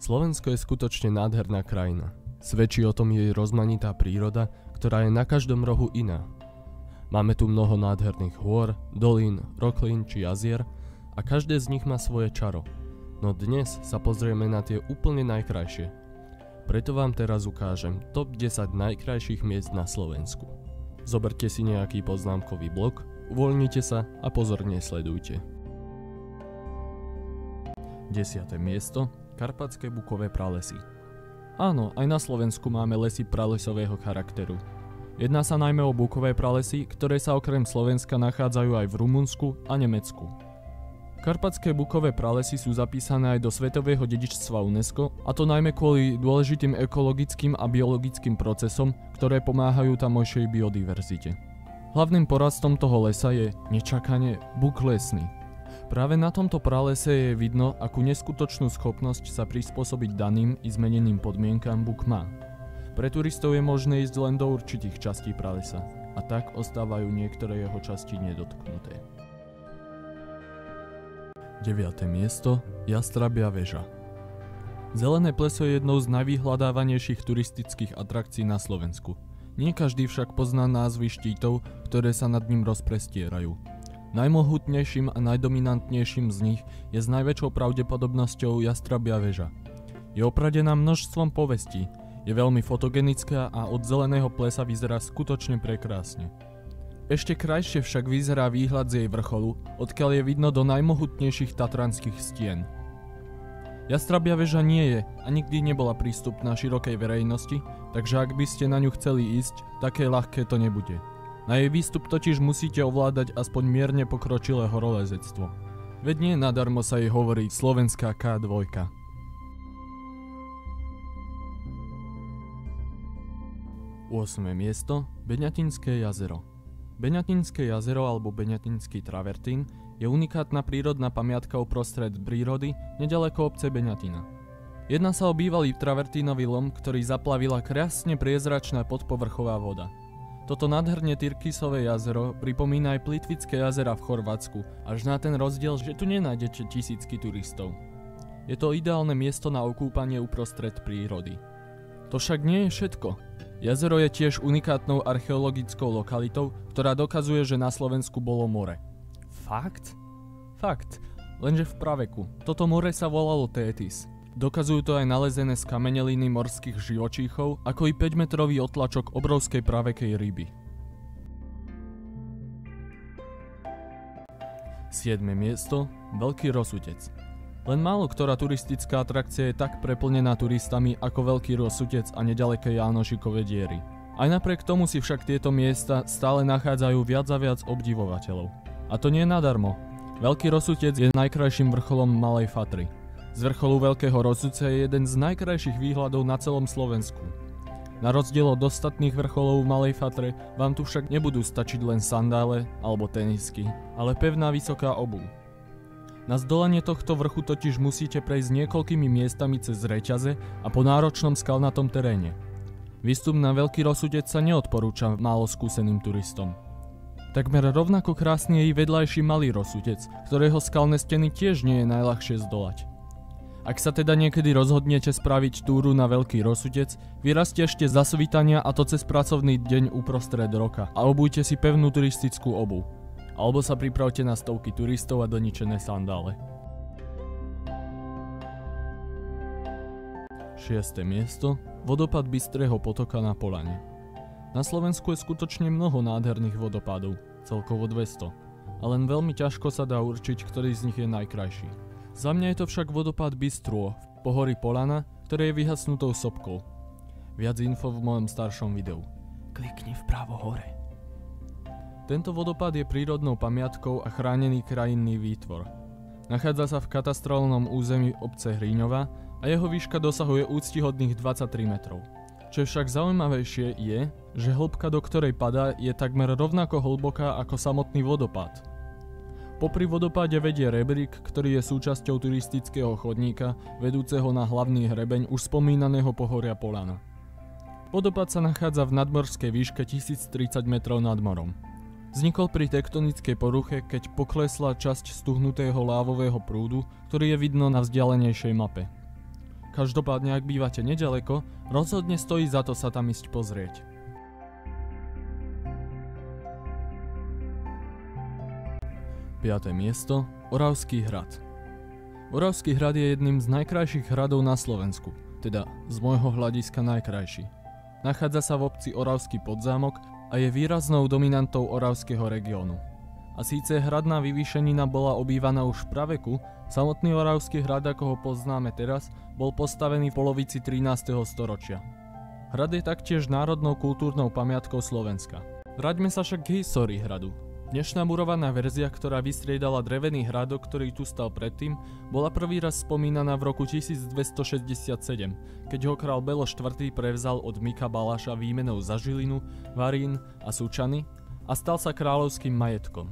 Slovensko je skutočne nádherná krajina. Svedčí o tom jej rozmanitá príroda, ktorá je na každom rohu iná. Máme tu mnoho nádherných hôr, dolín, roklín či jazier a každé z nich má svoje čaro. No dnes sa pozrieme na tie úplne najkrajšie. Preto vám teraz ukážem top 10 najkrajších miest na Slovensku. Zoberte si nejaký poznámkový blok, uvoľnite sa a pozorne sledujte. 10. miesto. Karpatské bukové pralesy. Áno, aj na Slovensku máme lesy pralesového charakteru. Jedná sa najmä o bukové pralesy, ktoré sa okrem Slovenska nachádzajú aj v Rumunsku a Nemecku. Karpatské bukové pralesy sú zapísané aj do svetového dedičstva UNESCO, a to najmä kvôli dôležitým ekologickým a biologickým procesom, ktoré pomáhajú tamojšej biodiverzite. Hlavným porastom toho lesa je, nečakane, buk lesný. Práve na tomto pralese je vidno, akú neskutočnú schopnosť sa prispôsobiť daným i zmeneným podmienkam buk má. Pre turistov je možné ísť len do určitých častí pralesa, a tak ostávajú niektoré jeho časti nedotknuté. 9. miesto. Jastrabia väža. Zelené pleso je jednou z najvyhľadávanejších turistických atrakcií na Slovensku. Nie každý však pozná názvy štítov, ktoré sa nad ním rozprestierajú. Najmohutnejším a najdominantnejším z nich je s najväčšou pravdepodobnosťou Jastrabia väža. Je opradená množstvom povestí, je veľmi fotogenická a od zeleného plesa vyzerá skutočne prekrásne. Ešte krajšie však vyzerá výhľad z jej vrcholu, odkiaľ je vidno do najmohutnejších tatranských stien. Jastrabia väža nie je a nikdy nebola prístupná širokej verejnosti, takže ak by ste na ňu chceli ísť, také ľahké to nebude. Na jej výstup totiž musíte ovládať aspoň mierne pokročilé horolezectvo. Veď nie nadarmo sa jej hovorí slovenská K2. 8. miesto. Beňatinské jazero. Beňatinské jazero alebo Beňatinský travertín je unikátna prírodná pamiatka uprostred prírody nedaleko obce Beňatina. Jedná sa o bývalý travertínový lom, ktorý zaplavila krásne priezračná podpovrchová voda. Toto nádherne tyrkysové jazero pripomína aj Plitvické jazera v Chorvátsku, až na ten rozdiel, že tu nenájdete tisícky turistov. Je to ideálne miesto na okúpanie uprostred prírody. To však nie je všetko. Jazero je tiež unikátnou archeologickou lokalitou, ktorá dokazuje, že na Slovensku bolo more. Fakt? Fakt, lenže v praveku. Toto more sa volalo Tétis. Dokazujú to aj nalezené skameneliny morských živočíchov, ako i 5-metrový otlačok obrovskej pravekej ryby. 7. miesto. Veľký Rosutec. Len málo ktorá turistická atrakcia je tak preplnená turistami ako Veľký Rosutec a nedaleké Jánošikove diery. Aj napriek tomu si však tieto miesta stále nachádzajú viac a viac obdivovateľov. A to nie nadarmo. Veľký Rosutec je najkrajším vrcholom Malej Fatry. Z vrcholu Veľkého Rosutca je jeden z najkrajších výhľadov na celom Slovensku. Na rozdiel od ostatných vrcholov v Malej Fatre vám tu však nebudú stačiť len sandále alebo tenisky, ale pevná vysoká obuv. Na zdolanie tohto vrchu totiž musíte prejsť niekoľkými miestami cez reťaze a po náročnom skalnatom teréne. Výstup na Veľký Rosutec sa neodporúča málo skúseným turistom. Takmer rovnako krásny je i vedľajší Malý Rosutec, ktorého skalné steny tiež nie je najľahšie zdolať. Ak sa teda niekedy rozhodnete spraviť túru na Veľký Rosutec, vyrazte ešte za svitania, a to cez pracovný deň uprostred roka, a obujte si pevnú turistickú obuv. Alebo sa pripravte na stovky turistov a doničené sandále. 6. miesto. Vodopád Bystrého potoka na Polane. Na Slovensku je skutočne mnoho nádherných vodopádov, celkovo 200, a len veľmi ťažko sa dá určiť, ktorý z nich je najkrajší. Za mňa je to však vodopád Bystrô v pohorí Polana, ktoré je vyhasnutou sopkou. Viac info v mojom staršom videu. Klikni vpravo hore. Tento vodopád je prírodnou pamiatkou a chránený krajinný výtvor. Nachádza sa v katastrálnom území obce Hríňova a jeho výška dosahuje úctihodných 23 metrov. Čo je však zaujímavejšie je, že hĺbka, do ktorej padá, je takmer rovnako hlboká ako samotný vodopád. Popri vodopáde vedie rebrík, ktorý je súčasťou turistického chodníka vedúceho na hlavný hrebeň už spomínaného pohoria Polana. Vodopád sa nachádza v nadmorskej výške 1030 metrov nad morom. Vznikol pri tektonickej poruche, keď poklesla časť stuhnutého lávového prúdu, ktorý je vidno na vzdialenejšej mape. Každopádne, ak bývate nedaleko, rozhodne stojí za to sa tam ísť pozrieť. Piaté miesto. Oravský hrad. Oravský hrad je jedným z najkrajších hradov na Slovensku, teda z môjho hľadiska najkrajší. Nachádza sa v obci Oravský Podzámok a je výraznou dominantou oravského regiónu. A síce hradná vyvýšenina bola obývaná už v praveku, samotný Oravský hrad, ako ho poznáme teraz, bol postavený v polovici 13. storočia. Hrad je taktiež národnou kultúrnou pamiatkou Slovenska. Vráťme sa však k histórii hradu. Dnešná murovaná verzia, ktorá vystriedala drevený hrádok, ktorý tu stal predtým, bola prvý raz spomínaná v roku 1267, keď ho král Belo IV. Prevzal od Mika Balaša výmenou za Žilinu, Varín a Sučany a stal sa kráľovským majetkom.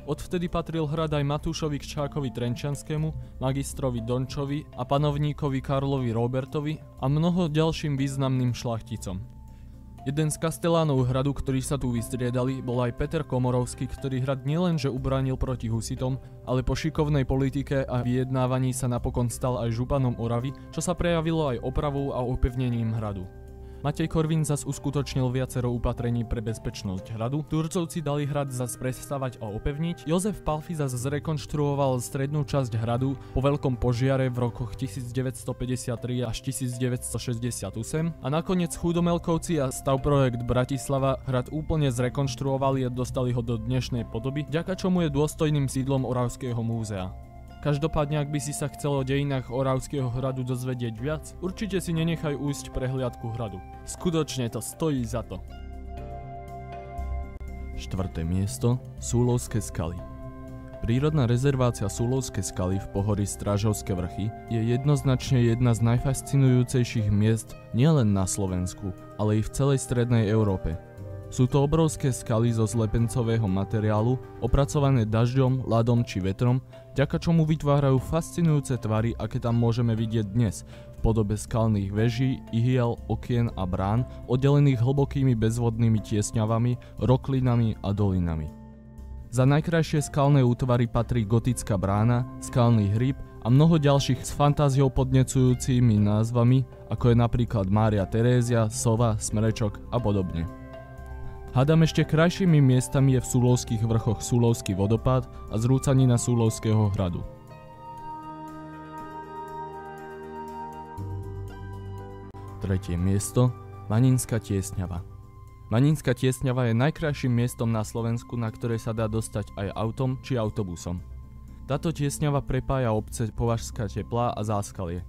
Odvtedy patril hrad aj Matúšovi Kčákovi Trenčianskému, magistrovi Dončovi a panovníkovi Karlovi Robertovi a mnoho ďalším významným šlachticom. Jeden z kastelánov hradu, ktorí sa tu vystriedali, bol aj Peter Komorovský, ktorý hrad nielenže ubránil proti husitom, ale po šikovnej politike a vyjednávaní sa napokon stal aj županom Oravy, čo sa prejavilo aj opravou a opevnením hradu. Matej Korvín zas uskutočnil viacero opatrení pre bezpečnosť hradu, Turcovci dali hrad zas prestavať a opevniť, Jozef Palfi zas zrekonštruoval strednú časť hradu po veľkom požiare v rokoch 1953 až 1968 a nakoniec Chudomelkovci a Stavprojekt Bratislava hrad úplne zrekonštruovali a dostali ho do dnešnej podoby, vďaka čomu je dôstojným sídlom Oravského múzea. Každopádne, ak by si sa chcel o dejinách Oravského hradu dozvedieť viac, určite si nenechaj ujsť prehliadku hradu. Skutočne to stojí za to. Štvrté miesto. Súlovské skaly. Prírodná rezervácia Súlovské skaly v pohorí Strážovské vrchy je jednoznačne jedna z najfascinujúcejších miest nielen na Slovensku, ale i v celej strednej Európe. Sú to obrovské skaly zo zlepencového materiálu, opracované dažďom, ľadom či vetrom, vďaka čomu vytvárajú fascinujúce tvary, aké tam môžeme vidieť dnes, v podobe skalných veží, ihiel, okien a brán, oddelených hlbokými bezvodnými tiesňavami, roklinami a dolinami. Za najkrajšie skalné útvary patrí gotická brána, skalný hríb a mnoho ďalších s fantáziou podnecujúcimi názvami, ako je napríklad Mária Terézia, Sova, Smrečok a podobne. Hádam ešte krajšími miestami je v Súlovských vrchoch Súlovský vodopád a zrúcanina Súlovského hradu. Tretie miesto. Maninská tiesňava. Maninská tiesňava je najkrajším miestom na Slovensku, na ktoré sa dá dostať aj autom či autobusom. Táto tiesňava prepája obce Považská Teplá a Záskalie.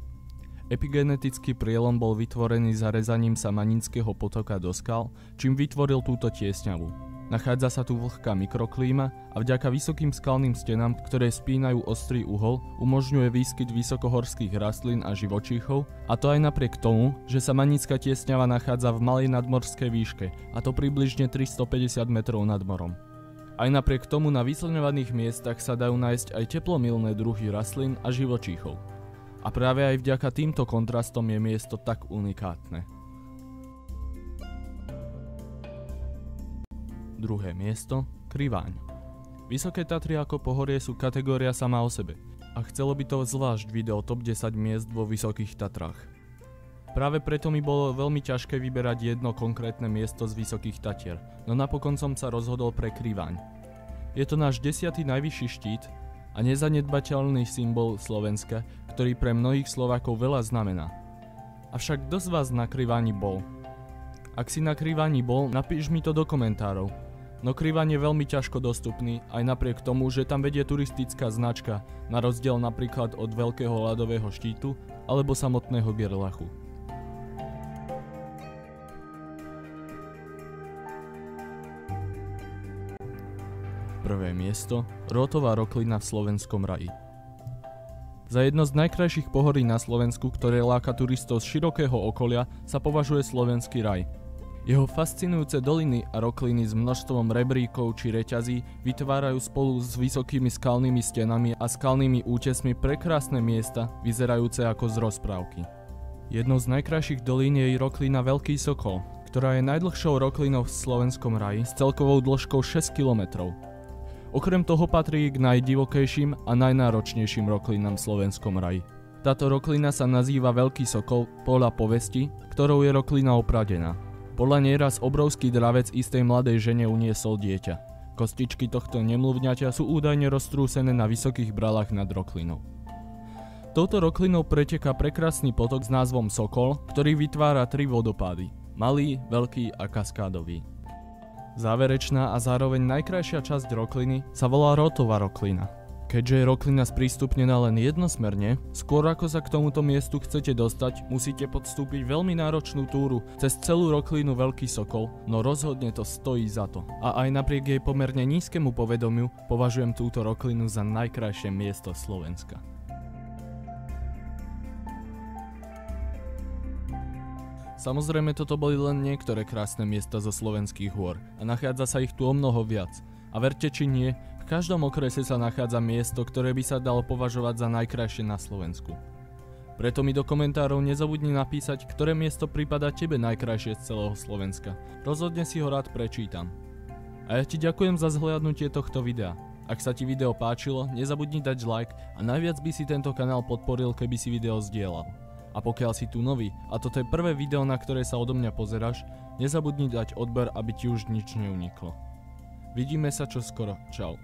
Epigenetický prielom bol vytvorený zarezaním sa Maninského potoka do skal, čím vytvoril túto tiesňavu. Nachádza sa tu vlhká mikroklíma a vďaka vysokým skalným stenám, ktoré spínajú ostrý uhol, umožňuje výskyt vysokohorských rastlín a živočíchov, a to aj napriek tomu, že sa Maninská tiesňava nachádza v malej nadmorskej výške, a to približne 350 metrov nad morom. Aj napriek tomu na vyslňovaných miestach sa dajú nájsť aj teplomilné druhy rastlín a živočíchov. A práve aj vďaka týmto kontrastom je miesto tak unikátne. Druhé miesto. Kriváň. Vysoké Tatry ako pohorie sú kategória sama o sebe a chcelo by to zvlášť video top 10 miest vo Vysokých Tatrách. Práve preto mi bolo veľmi ťažké vyberať jedno konkrétne miesto z Vysokých Tatier, no napokon som sa rozhodol pre Kriváň. Je to náš 10. najvyšší štít a nezanedbateľný symbol Slovenska, ktorý pre mnohých Slovákov veľa znamená. Avšak kto z vás na Kriváni bol? Ak si na Kriváni bol, napíš mi to do komentárov. No Kriváň je veľmi ťažko dostupný, aj napriek tomu, že tam vedie turistická značka, na rozdiel napríklad od Veľkého ľadového štítu alebo samotného Gerlachu. Prvé miesto. Rótová roklina v Slovenskom raji. Za jedno z najkrajších pohorí na Slovensku, ktoré láka turistov z širokého okolia, sa považuje Slovenský raj. Jeho fascinujúce doliny a rokliny s množstvom rebríkov či reťazí vytvárajú spolu s vysokými skalnými stenami a skalnými útesmi prekrásne miesta, vyzerajúce ako z rozprávky. Jednou z najkrajších dolín je roklina Veľký Sokol, ktorá je najdlhšou roklinou v Slovenskom raji s celkovou dĺžkou 6 km. Okrem toho patrí k najdivokejším a najnáročnejším roklinám v Slovenskom raji. Táto roklina sa nazýva Veľký sokol podľa povesti, ktorou je roklina opradená. Podľa nej raz obrovský dravec istej mladej žene uniesol dieťa. Kostičky tohto nemluvňaťa sú údajne roztrúsené na vysokých bralách nad roklinou. Touto roklinou preteká prekrásny potok s názvom Sokol, ktorý vytvára 3 vodopády. Malý, veľký a kaskádový. Záverečná a zároveň najkrajšia časť rokliny sa volá Rothova roklina. Keďže je roklina sprístupnená len jednosmerne, skôr ako sa k tomuto miestu chcete dostať, musíte podstúpiť veľmi náročnú túru cez celú roklínu Veľký sokol, no rozhodne to stojí za to. A aj napriek jej pomerne nízkemu povedomiu považujem túto roklinu za najkrajšie miesto Slovenska. Samozrejme, toto boli len niektoré krásne miesta zo slovenských hôr a nachádza sa ich tu o mnoho viac. A verte či nie, v každom okrese sa nachádza miesto, ktoré by sa dalo považovať za najkrajšie na Slovensku. Preto mi do komentárov nezabudni napísať, ktoré miesto prípada tebe najkrajšie z celého Slovenska. Rozhodne si ho rád prečítam. A ja ti ďakujem za zhliadnutie tohto videa. Ak sa ti video páčilo, nezabudni dať like a najviac by si tento kanál podporil, keby si video zdieľal. A pokiaľ si tu nový a toto je prvé video, na ktoré sa odo mňa pozeráš, nezabudni dať odber, aby ti už nič neuniklo. Vidíme sa čoskoro. Čau.